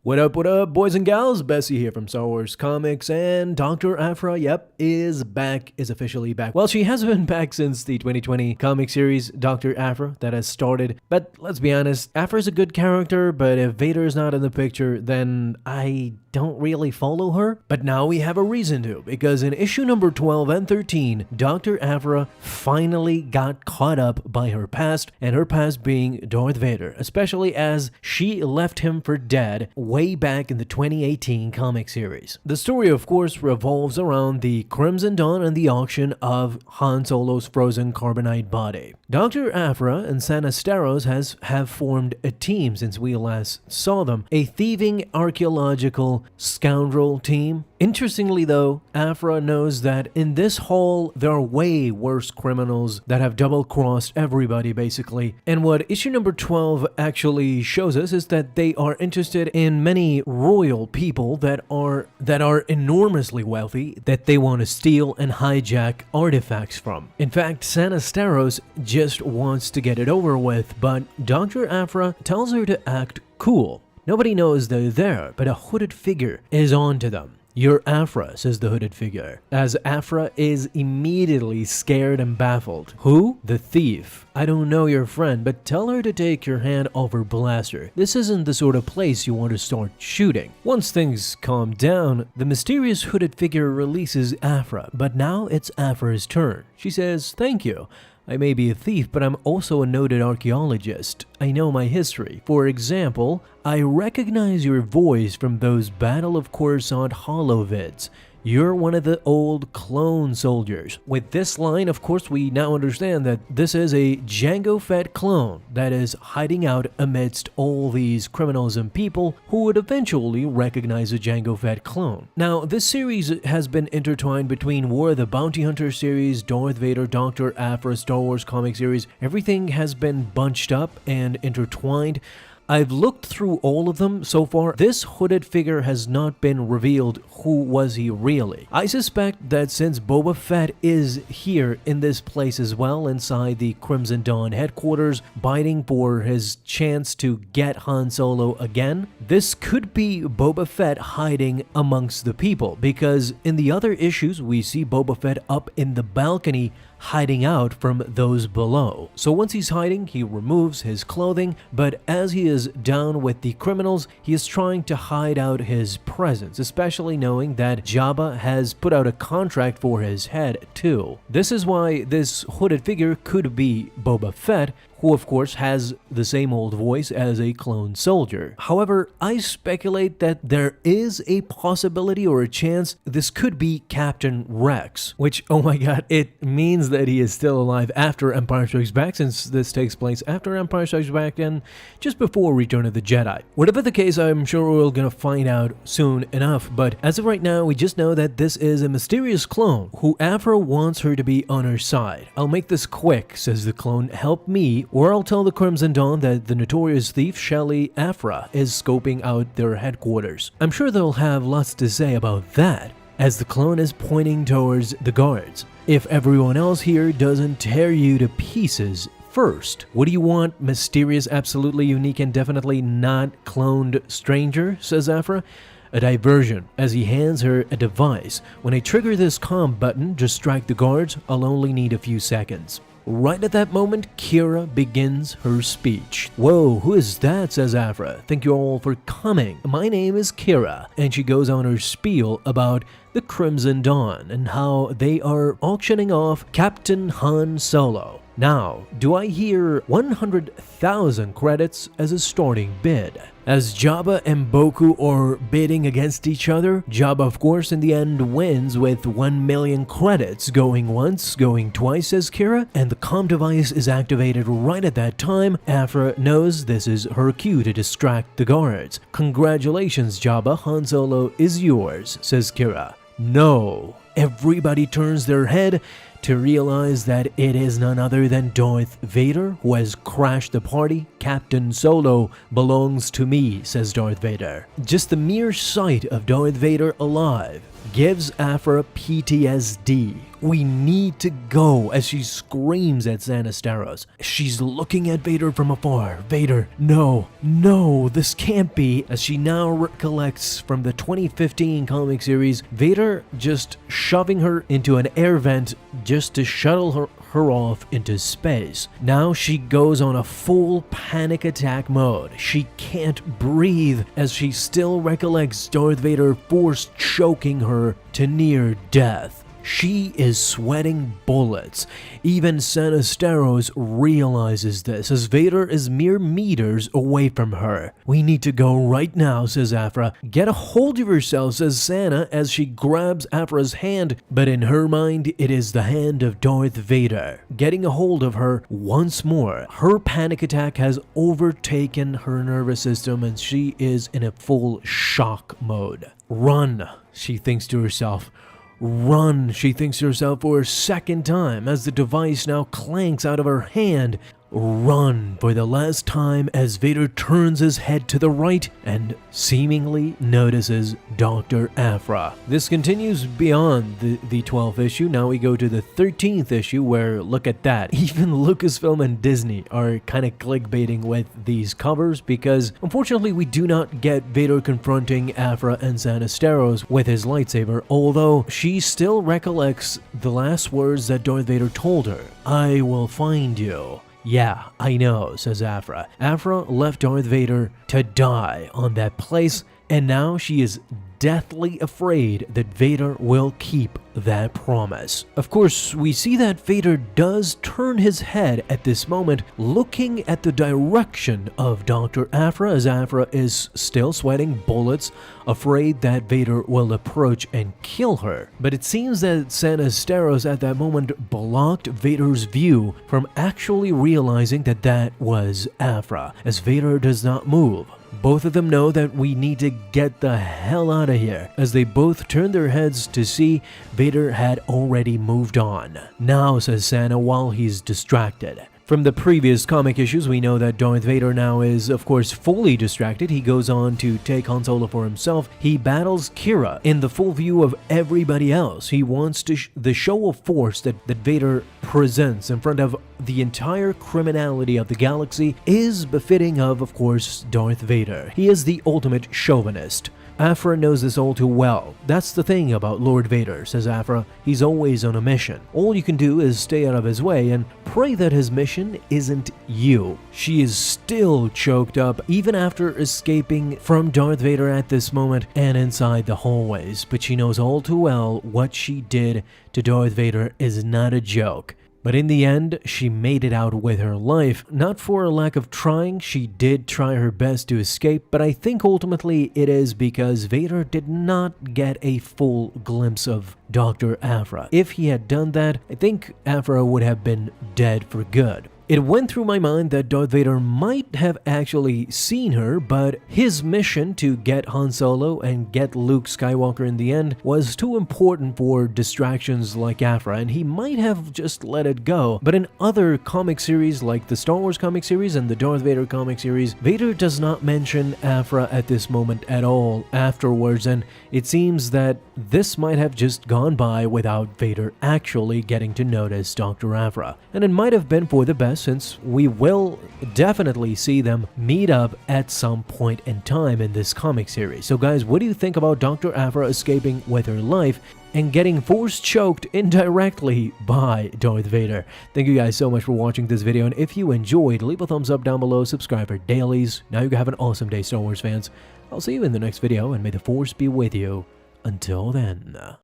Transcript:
What up, boys and gals? Bessie here from Star Wars Comics, and Dr. Aphra, is officially back. Well, she has been back since the 2020 comic series, Dr. Aphra, that has started. But let's be honest, Aphra's a good character, but if Vader's not in the picture, then I don't really follow her. But now we have a reason to, because in issue number 12 and 13, Dr. Aphra finally got caught up by her past, and her past being Darth Vader, especially as she left him for dead way back in the 2018 comic series. The story, of course, revolves around the Crimson Dawn and the auction of Han Solo's frozen carbonite body. Dr. Aphra and Sanasteros have formed a team since we last saw them, a thieving archaeological scoundrel team. Interestingly though, Aphra knows that in this haul there are way worse criminals that have double-crossed everybody basically, and what issue number 12 actually shows us is that they are interested in many royal people that are enormously wealthy that they want to steal and hijack artifacts from. In fact, Sanasteros just wants to get it over with, but Dr. Aphra tells her to act cool. Nobody knows they're there, but a hooded figure is on to them. "You're Aphra," says the hooded figure, as Aphra is immediately scared and baffled. "Who?" "The thief. I don't know your friend, but tell her to take your hand off her blaster. This isn't the sort of place you want to start shooting." Once things calm down, the mysterious hooded figure releases Aphra, but now it's Aphra's turn. She says, "Thank you. I may be a thief, but I'm also a noted archaeologist. I know my history. For example, I recognize your voice from those Battle of Coruscant holovids. You're one of the old clone soldiers." With this line, of course, we now understand that this is a Jango Fett clone that is hiding out amidst all these criminals and people who would eventually recognize a Jango Fett clone. Now, this series has been intertwined between War of the Bounty Hunter series, Darth Vader, Dr. Aphra, Star Wars comic series. Everything has been bunched up and intertwined. I've looked through all of them so far. This hooded figure has not been revealed. Who was he really? I suspect that since Boba Fett is here in this place as well, inside the Crimson Dawn headquarters, biting for his chance to get Han Solo again, this could be Boba Fett hiding amongst the people, because in the other issues we see Boba Fett up in the balcony hiding out from those below. So once he's hiding, he removes his clothing, but as he is down with the criminals, he is trying to hide out his presence, especially knowing that Jabba has put out a contract for his head too. This is why this hooded figure could be Boba Fett, who of course has the same old voice as a clone soldier. However, I speculate that there is a possibility or a chance this could be Captain Rex, which, oh my god, it means that he is still alive after Empire Strikes Back, since this takes place after Empire Strikes Back and just before Return of the Jedi. Whatever the case, I'm sure we're gonna find out soon enough, but as of right now, we just know that this is a mysterious clone who Aphra wants her to be on her side. "I'll make this quick," says the clone. "Help me, or I'll tell the Crimson Dawn that the notorious thief Shelly Aphra is scoping out their headquarters." I'm sure they'll have lots to say about that, as the clone is pointing towards the guards. "If everyone else here doesn't tear you to pieces first. What do you want, mysterious, absolutely unique, and definitely not cloned stranger?" says Aphra. "A diversion," as he hands her a device. "When I trigger this comm button, distract the guards. I'll only need a few seconds." Right at that moment, Kira begins her speech. "Whoa, who is that?" says Aphra. "Thank you all for coming. My name is Kira." And she goes on her spiel about the Crimson Dawn and how they are auctioning off Captain Han Solo. Now, do I hear 100,000 credits as a starting bid? As Jabba and Boku are bidding against each other, Jabba of course in the end wins with 1 million credits, going once, going twice, says Kira, and the comm device is activated right at that time. Aphra knows this is her cue to distract the guards. "Congratulations, Jabba, Han Solo is yours," says Kira. No. Everybody turns their head to realize that it is none other than Darth Vader who has crashed the party. "Captain Solo belongs to me," says Darth Vader. Just the mere sight of Darth Vader alive gives Aphra PTSD. We need to go, as she screams at Sanastaros. She's looking at Vader from afar. Vader, no, no, this can't be. As she now recollects from the 2015 comic series, Vader just shoving her into an air vent just to shuttle her off into space. Now she goes on a full panic attack mode. She can't breathe as she still recollects Darth Vader force choking her to near death. She is sweating bullets. Even Sanastaros realizes this, as Vader is mere meters away from her. "We need to go right now," says Aphra. "Get a hold of yourself," says Sana as she grabs Aphra's hand, but in her mind it is the hand of Darth Vader. Getting a hold of her once more. Her panic attack has overtaken her nervous system and she is in a full shock mode. "Run," she thinks to herself. "Run," she thinks to herself for a second time as the device now clanks out of her hand. "Run," for the last time as Vader turns his head to the right and seemingly notices Dr. Aphra. This continues beyond the 12th issue. Now we go to the 13th issue where, look at that, even Lucasfilm and Disney are kind of clickbaiting with these covers because unfortunately we do not get Vader confronting Aphra and Sanastaros with his lightsaber, although she still recollects the last words that Darth Vader told her. "I will find you." "Yeah, I know," says Aphra. Aphra left Darth Vader to die on that place, and now she is deathly afraid that Vader will keep that promise. Of course, we see that Vader does turn his head at this moment, looking at the direction of Dr. Aphra, as Aphra is still sweating bullets, afraid that Vader will approach and kill her. But it seems that Sanastaros at that moment blocked Vader's view from actually realizing that that was Aphra, as Vader does not move. Both of them know that we need to get the hell out of here, as they both turn their heads to see Vader had already moved on. "Now," says Sana while he's distracted. From the previous comic issues, we know that Darth Vader now is, of course, fully distracted. He goes on to take Han Solo for himself. He battles Kira in the full view of everybody else. He wants to the show of force that Vader presents in front of the entire criminality of the galaxy is befitting of course, Darth Vader. He is the ultimate chauvinist. Aphra knows this all too well. "That's the thing about Lord Vader," says Aphra. "He's always on a mission. All you can do is stay out of his way and pray that his mission isn't you." She is still choked up even after escaping from Darth Vader at this moment and inside the hallways, but she knows all too well what she did to Darth Vader is not a joke. But in the end, she made it out with her life. Not for a lack of trying, she did try her best to escape, but I think ultimately it is because Vader did not get a full glimpse of Dr. Aphra. If he had done that, I think Aphra would have been dead for good. It went through my mind that Darth Vader might have actually seen her, but his mission to get Han Solo and get Luke Skywalker in the end was too important for distractions like Aphra, and he might have just let it go. But in other comic series like the Star Wars comic series and the Darth Vader comic series, Vader does not mention Aphra at this moment at all afterwards, and it seems that this might have just gone by without Vader actually getting to notice Dr. Aphra. And it might have been for the best, since we will definitely see them meet up at some point in time in this comic series. So guys, what do you think about Dr. Aphra escaping with her life and getting force choked indirectly by Darth Vader? Thank you guys so much for watching this video, and if you enjoyed, leave a thumbs up down below, subscribe for dailies. Now you can have an awesome day, Star Wars fans. I'll see you in the next video, and may the force be with you. Until then.